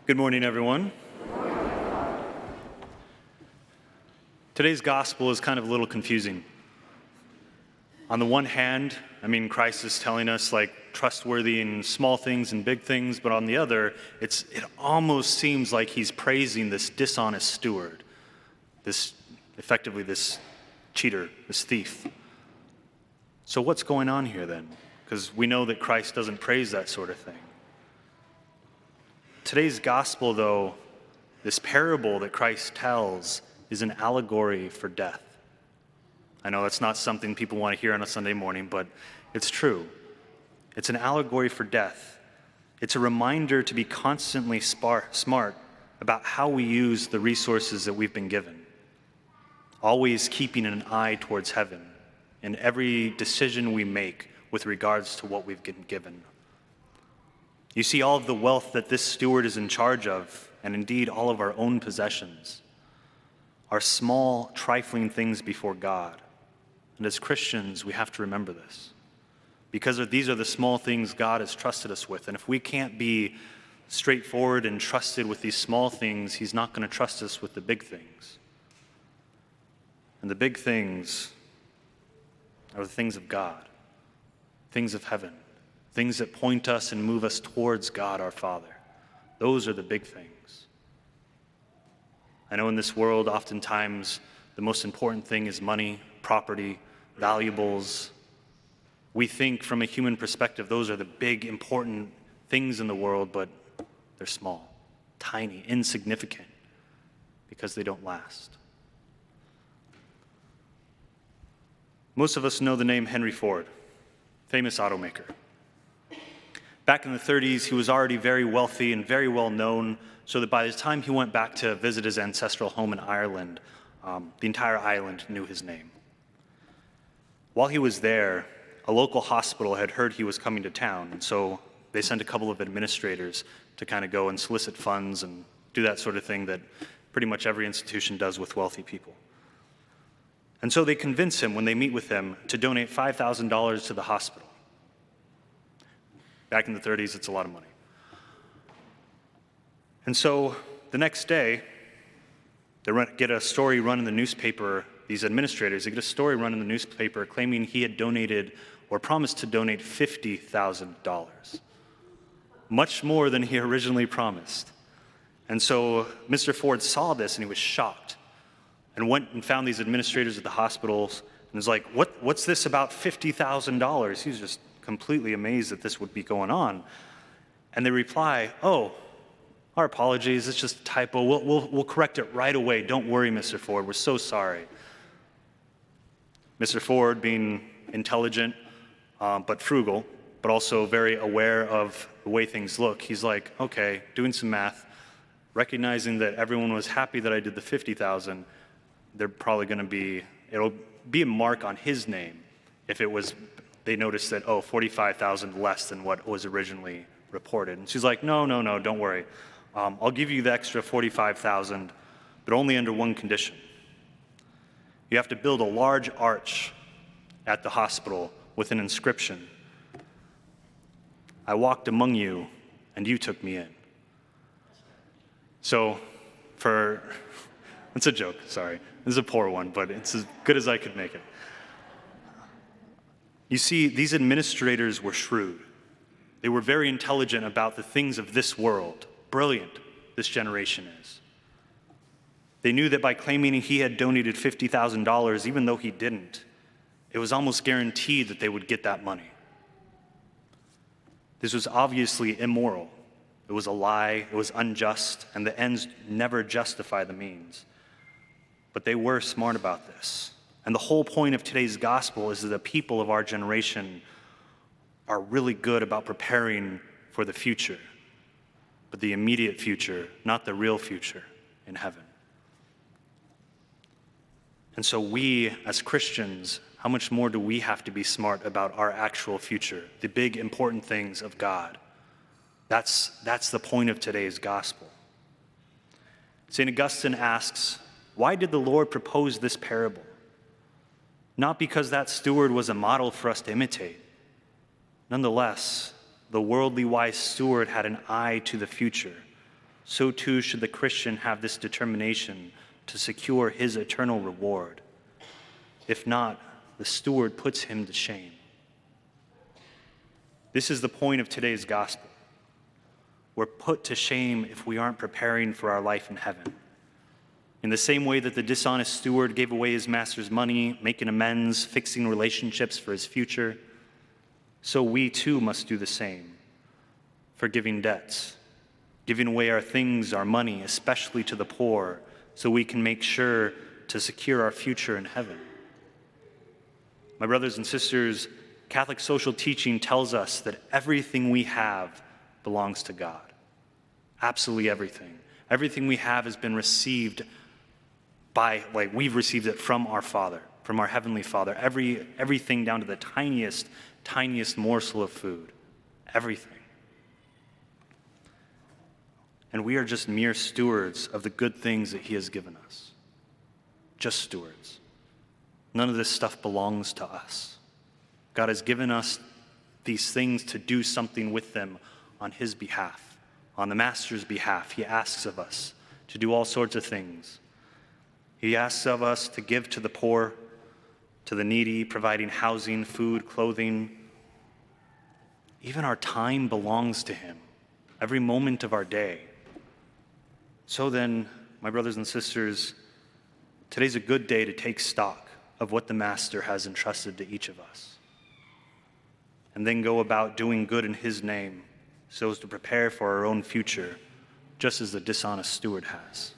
Good morning, everyone. Today's gospel is kind of a little confusing. On the one hand, Christ is telling us trustworthy in small things and big things, but on the other, it almost seems like he's praising this dishonest steward, this cheater, this thief. So what's going on here then? Because we know that Christ doesn't praise that sort of thing. Today's gospel, though, this parable that Christ tells is an allegory for death. I know that's not something people want to hear on a Sunday morning, but it's true. It's an allegory for death. It's a reminder to be constantly smart about how we use the resources that we've been given, always keeping an eye towards heaven in every decision we make with regards to what we've been given. You see, all of the wealth that this steward is in charge of, and indeed all of our own possessions, are small, trifling things before God. And as Christians, we have to remember this. Because these are the small things God has trusted us with. And if we can't be straightforward and trusted with these small things, he's not going to trust us with the big things. And the big things are the things of God, things of heaven, things that point us and move us towards God our Father. Those are the big things. I know in this world, oftentimes, the most important thing is money, property, valuables. We think from a human perspective, those are the big, important things in the world, but they're small, tiny, insignificant, because they don't last. Most of us know the name Henry Ford, famous automaker. Back in the 30s, he was already very wealthy and very well known, so that by the time he went back to visit his ancestral home in Ireland, the entire island knew his name. While he was there, a local hospital had heard he was coming to town, and so they sent a couple of administrators to kind of go and solicit funds and do that sort of thing that pretty much every institution does with wealthy people. And so they convince him, when they meet with him, to donate $5,000 to the hospital. Back in the 30s, it's a lot of money. And so the next day, they get a story run in the newspaper, these administrators, they get a story run in the newspaper claiming he had donated or promised to donate $50,000, much more than he originally promised. And so Mr. Ford saw this and he was shocked and went and found these administrators at the hospitals and was like, what's this about $50,000? He was just completely amazed that this would be going on. And they reply, "Oh, our apologies, it's just a typo. We'll correct it right away. Don't worry, Mr. Ford, we're so sorry." Mr. Ford, being intelligent, but frugal, but also very aware of the way things look, he's like, okay, doing some math, recognizing that everyone was happy that I did the $50,000, they're probably going to it'll be a mark on his name if they noticed that, $45,000 less than what was originally reported. And she's like, no, don't worry. I'll give you the extra $45,000, but only under one condition. You have to build a large arch at the hospital with an inscription: "I walked among you, and you took me in." So, it's a joke, sorry. This is a poor one, but it's as good as I could make it. You see, these administrators were shrewd. They were very intelligent about the things of this world. Brilliant, this generation is. They knew that by claiming he had donated $50,000, even though he didn't, it was almost guaranteed that they would get that money. This was obviously immoral. It was a lie, it was unjust, and the ends never justify the means. But they were smart about this. And the whole point of today's gospel is that the people of our generation are really good about preparing for the future, but the immediate future, not the real future in heaven. And so we, as Christians, how much more do we have to be smart about our actual future, the big important things of God? That's the point of today's gospel. St. Augustine asks, why did the Lord propose this parable? Not because that steward was a model for us to imitate. Nonetheless, the worldly wise steward had an eye to the future, so too should the Christian have this determination to secure his eternal reward. If not, the steward puts him to shame. This is the point of today's gospel. We're put to shame if we aren't preparing for our life in heaven. In the same way that the dishonest steward gave away his master's money, making amends, fixing relationships for his future, so we too must do the same, forgiving debts, giving away our things, our money, especially to the poor, so we can make sure to secure our future in heaven. My brothers and sisters, Catholic social teaching tells us that everything we have belongs to God. Absolutely everything. Everything we have has been received we've received it from our Father, from our Heavenly Father. Everything down to the tiniest morsel of food. Everything. And we are just mere stewards of the good things that He has given us. Just stewards. None of this stuff belongs to us. God has given us these things to do something with them on His behalf, on the Master's behalf. He asks of us to do all sorts of things. He asks of us to give to the poor, to the needy, providing housing, food, clothing. Even our time belongs to Him, every moment of our day. So then, my brothers and sisters, today's a good day to take stock of what the Master has entrusted to each of us, and then go about doing good in His name so as to prepare for our own future, just as the dishonest steward has.